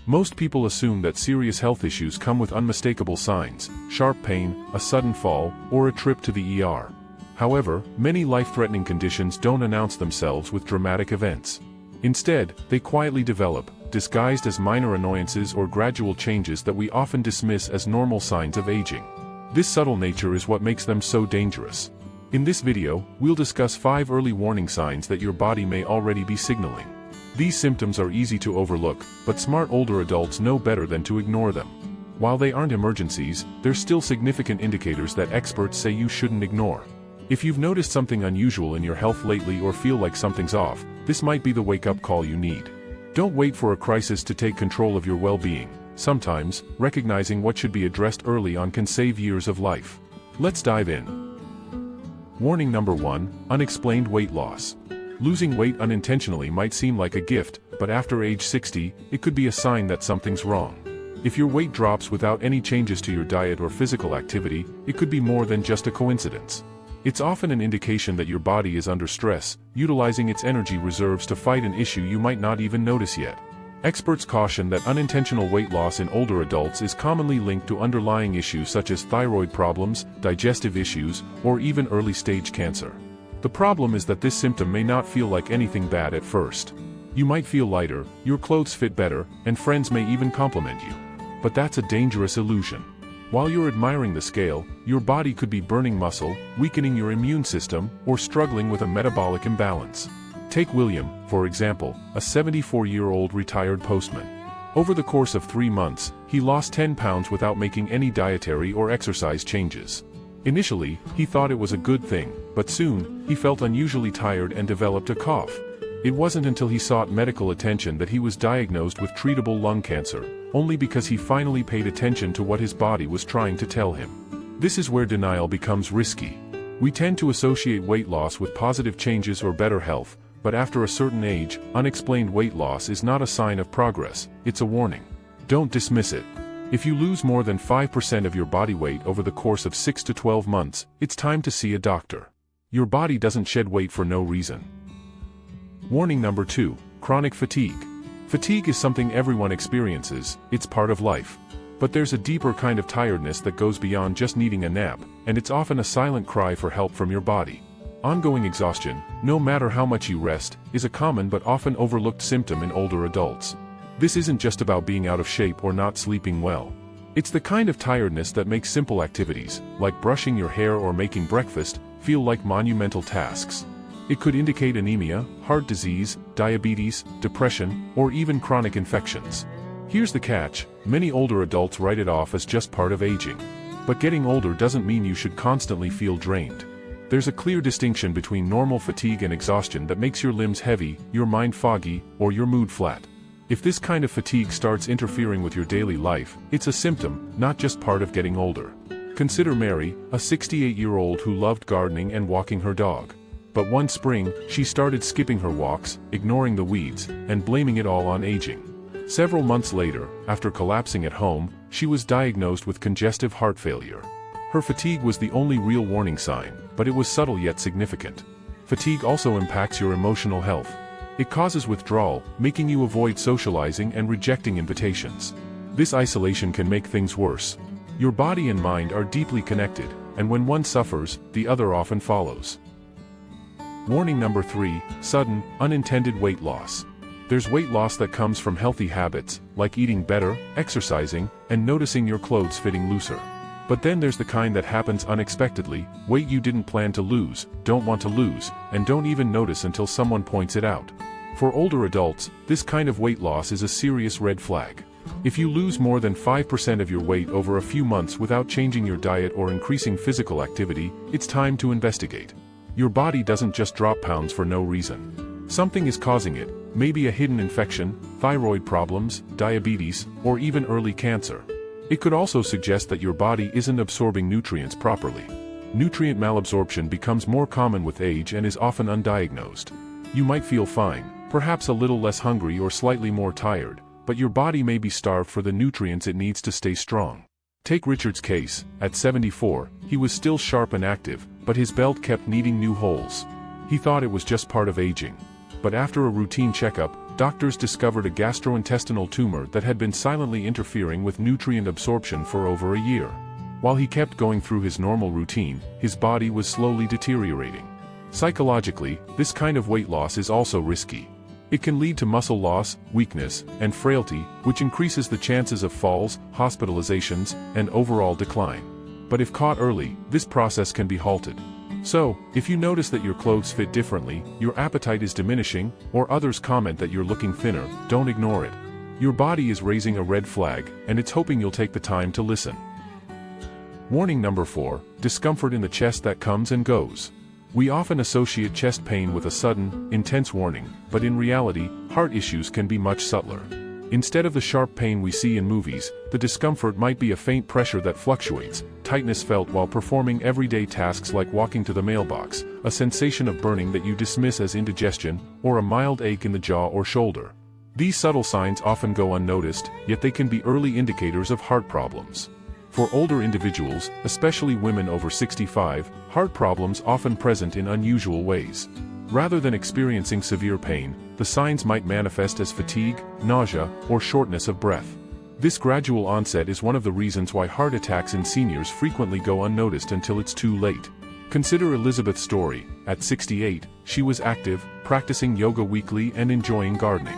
Most people assume that serious health issues come with unmistakable signs, sharp pain, a sudden fall, or a trip to the ER. However, many life-threatening conditions don't announce themselves with dramatic events. Instead, they quietly develop, disguised as minor annoyances or gradual changes that we often dismiss as normal signs of aging. This subtle nature is what makes them so dangerous. In this video, we'll discuss 5 early warning signs that your body may already be signaling. These symptoms are easy to overlook, but smart older adults know better than to ignore them. While they aren't emergencies, they're still significant indicators that experts say you shouldn't ignore. If you've noticed something unusual in your health lately or feel like something's off, this might be the wake-up call you need. Don't wait for a crisis to take control of your well-being. Sometimes, recognizing what should be addressed early on can save years of life. Let's dive in. Warning number 1, unexplained weight loss. Losing weight unintentionally might seem like a gift, but after age 60, it could be a sign that something's wrong. If your weight drops without any changes to your diet or physical activity, it could be more than just a coincidence. It's often an indication that your body is under stress, utilizing its energy reserves to fight an issue you might not even notice yet. Experts caution that unintentional weight loss in older adults is commonly linked to underlying issues such as thyroid problems, digestive issues, or even early-stage cancer. The problem is that this symptom may not feel like anything bad at first. You might feel lighter, your clothes fit better, and friends may even compliment you. But that's a dangerous illusion. While you're admiring the scale, your body could be burning muscle, weakening your immune system, or struggling with a metabolic imbalance. Take William, for example, a 74-year-old retired postman. Over the course of 3 months, he lost 10 pounds without making any dietary or exercise changes. Initially, he thought it was a good thing, but soon, he felt unusually tired and developed a cough. It wasn't until he sought medical attention that he was diagnosed with treatable lung cancer, only because he finally paid attention to what his body was trying to tell him. This is where denial becomes risky. We tend to associate weight loss with positive changes or better health, but after a certain age, unexplained weight loss is not a sign of progress, it's a warning. Don't dismiss it. If you lose more than 5% of your body weight over the course of 6 to 12 months, it's time to see a doctor. Your body doesn't shed weight for no reason. Warning number 2, chronic fatigue. Fatigue is something everyone experiences, it's part of life. But there's a deeper kind of tiredness that goes beyond just needing a nap, and it's often a silent cry for help from your body. Ongoing exhaustion, no matter how much you rest, is a common but often overlooked symptom in older adults. This isn't just about being out of shape or not sleeping well. It's the kind of tiredness that makes simple activities, like brushing your hair or making breakfast, feel like monumental tasks. It could indicate anemia, heart disease, diabetes, depression, or even chronic infections. Here's the catch, many older adults write it off as just part of aging. But getting older doesn't mean you should constantly feel drained. There's a clear distinction between normal fatigue and exhaustion that makes your limbs heavy, your mind foggy, or your mood flat. If this kind of fatigue starts interfering with your daily life, it's a symptom, not just part of getting older. Consider Mary, a 68-year-old who loved gardening and walking her dog. But one spring, she started skipping her walks, ignoring the weeds, and blaming it all on aging. Several months later, after collapsing at home, she was diagnosed with congestive heart failure. Her fatigue was the only real warning sign, but it was subtle yet significant. Fatigue also impacts your emotional health. It causes withdrawal, making you avoid socializing and rejecting invitations. This isolation can make things worse. Your body and mind are deeply connected, and when one suffers, the other often follows. Warning number 3, sudden, unintended weight loss. There's weight loss that comes from healthy habits, like eating better, exercising, and noticing your clothes fitting looser. But then there's the kind that happens unexpectedly, weight you didn't plan to lose, don't want to lose, and don't even notice until someone points it out. For older adults, this kind of weight loss is a serious red flag. If you lose more than 5% of your weight over a few months without changing your diet or increasing physical activity, it's time to investigate. Your body doesn't just drop pounds for no reason. Something is causing it, maybe a hidden infection, thyroid problems, diabetes, or even early cancer. It could also suggest that your body isn't absorbing nutrients properly. Nutrient malabsorption becomes more common with age and is often undiagnosed. You might feel fine, perhaps a little less hungry or slightly more tired, but your body may be starved for the nutrients it needs to stay strong. Take Richard's case. At 74, he was still sharp and active, but his belt kept needing new holes. He thought it was just part of aging. but after a routine checkup, doctors discovered a gastrointestinal tumor that had been silently interfering with nutrient absorption for over a year. While he kept going through his normal routine, his body was slowly deteriorating. Psychologically, this kind of weight loss is also risky. It can lead to muscle loss, weakness, and frailty, which increases the chances of falls, hospitalizations, and overall decline. But if caught early, this process can be halted. So, if you notice that your clothes fit differently, your appetite is diminishing, or others comment that you're looking thinner, don't ignore it. Your body is raising a red flag, and it's hoping you'll take the time to listen. Warning number 4, discomfort in the chest that comes and goes. We often associate chest pain with a sudden, intense warning, but in reality, heart issues can be much subtler. Instead of the sharp pain we see in movies, the discomfort might be a faint pressure that fluctuates, tightness felt while performing everyday tasks like walking to the mailbox, a sensation of burning that you dismiss as indigestion, or a mild ache in the jaw or shoulder. These subtle signs often go unnoticed, yet they can be early indicators of heart problems. For older individuals, especially women over 65, heart problems often present in unusual ways. Rather than experiencing severe pain, the signs might manifest as fatigue, nausea, or shortness of breath. This gradual onset is one of the reasons why heart attacks in seniors frequently go unnoticed until it's too late. Consider Elizabeth's story. At 68, she was active, practicing yoga weekly and enjoying gardening.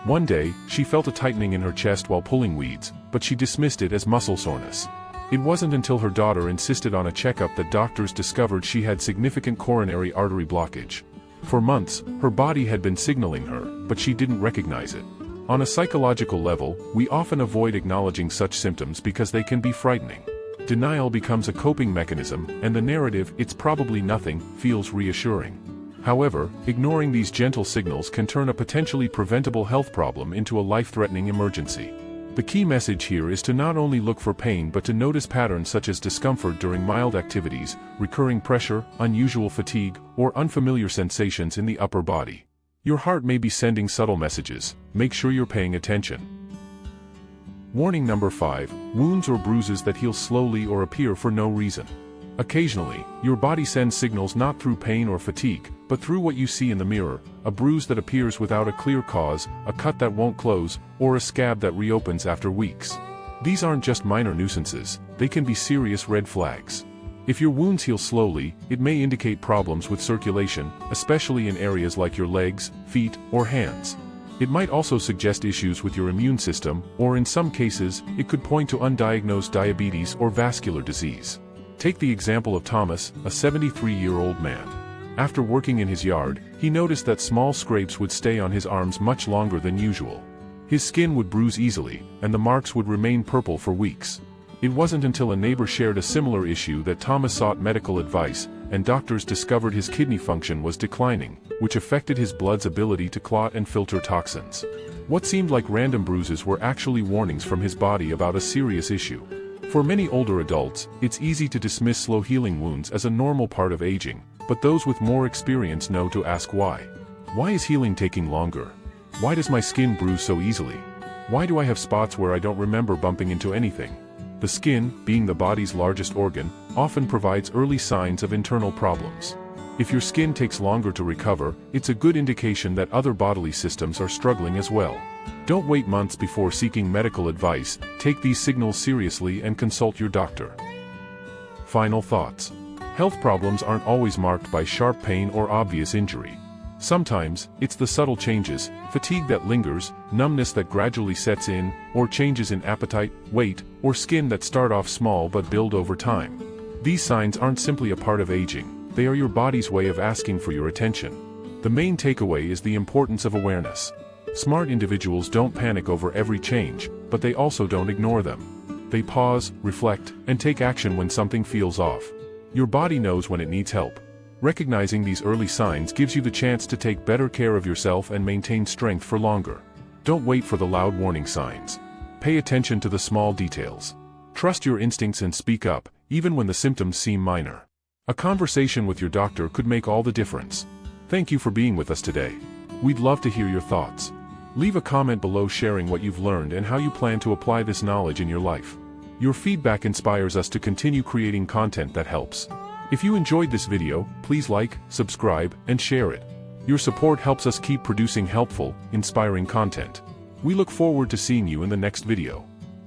One day, she felt a tightening in her chest while pulling weeds, but she dismissed it as muscle soreness. It wasn't until her daughter insisted on a checkup that doctors discovered she had significant coronary artery blockage. For months, her body had been signaling her, but she didn't recognize it. On a psychological level, we often avoid acknowledging such symptoms because they can be frightening. Denial becomes a coping mechanism, and the narrative, "it's probably nothing," feels reassuring. However, ignoring these gentle signals can turn a potentially preventable health problem into a life-threatening emergency. The key message here is to not only look for pain but to notice patterns such as discomfort during mild activities, recurring pressure, unusual fatigue, or unfamiliar sensations in the upper body. Your heart may be sending subtle messages. Make sure you're paying attention. Warning number 5, wounds or bruises that heal slowly or appear for no reason. Occasionally, your body sends signals not through pain or fatigue, but through what you see in the mirror, a bruise that appears without a clear cause, a cut that won't close, or a scab that reopens after weeks. These aren't just minor nuisances, they can be serious red flags. If your wounds heal slowly, it may indicate problems with circulation, especially in areas like your legs, feet, or hands. It might also suggest issues with your immune system, or in some cases, it could point to undiagnosed diabetes or vascular disease. Take the example of Thomas, a 73-year-old man. After working in his yard, he noticed that small scrapes would stay on his arms much longer than usual. His skin would bruise easily, and the marks would remain purple for weeks. It wasn't until a neighbor shared a similar issue that Thomas sought medical advice, and doctors discovered his kidney function was declining, which affected his blood's ability to clot and filter toxins. What seemed like random bruises were actually warnings from his body about a serious issue. For many older adults, it's easy to dismiss slow-healing wounds as a normal part of aging, but those with more experience know to ask why. Why is healing taking longer? Why does my skin bruise so easily? Why do I have spots where I don't remember bumping into anything? The skin, being the body's largest organ, often provides early signs of internal problems. If your skin takes longer to recover, it's a good indication that other bodily systems are struggling as well. Don't wait months before seeking medical advice, take these signals seriously and consult your doctor. Final thoughts. Health problems aren't always marked by sharp pain or obvious injury. Sometimes, it's the subtle changes, fatigue that lingers, numbness that gradually sets in, or changes in appetite, weight, or skin that start off small but build over time. These signs aren't simply a part of aging, they are your body's way of asking for your attention. The main takeaway is the importance of awareness. Smart individuals don't panic over every change, but they also don't ignore them. They pause, reflect, and take action when something feels off. Your body knows when it needs help. Recognizing these early signs gives you the chance to take better care of yourself and maintain strength for longer. Don't wait for the loud warning signs. Pay attention to the small details. Trust your instincts and speak up, even when the symptoms seem minor. A conversation with your doctor could make all the difference. Thank you for being with us today. We'd love to hear your thoughts. Leave a comment below sharing what you've learned and how you plan to apply this knowledge in your life. Your feedback inspires us to continue creating content that helps. If you enjoyed this video, please like, subscribe, and share it. Your support helps us keep producing helpful, inspiring content. We look forward to seeing you in the next video.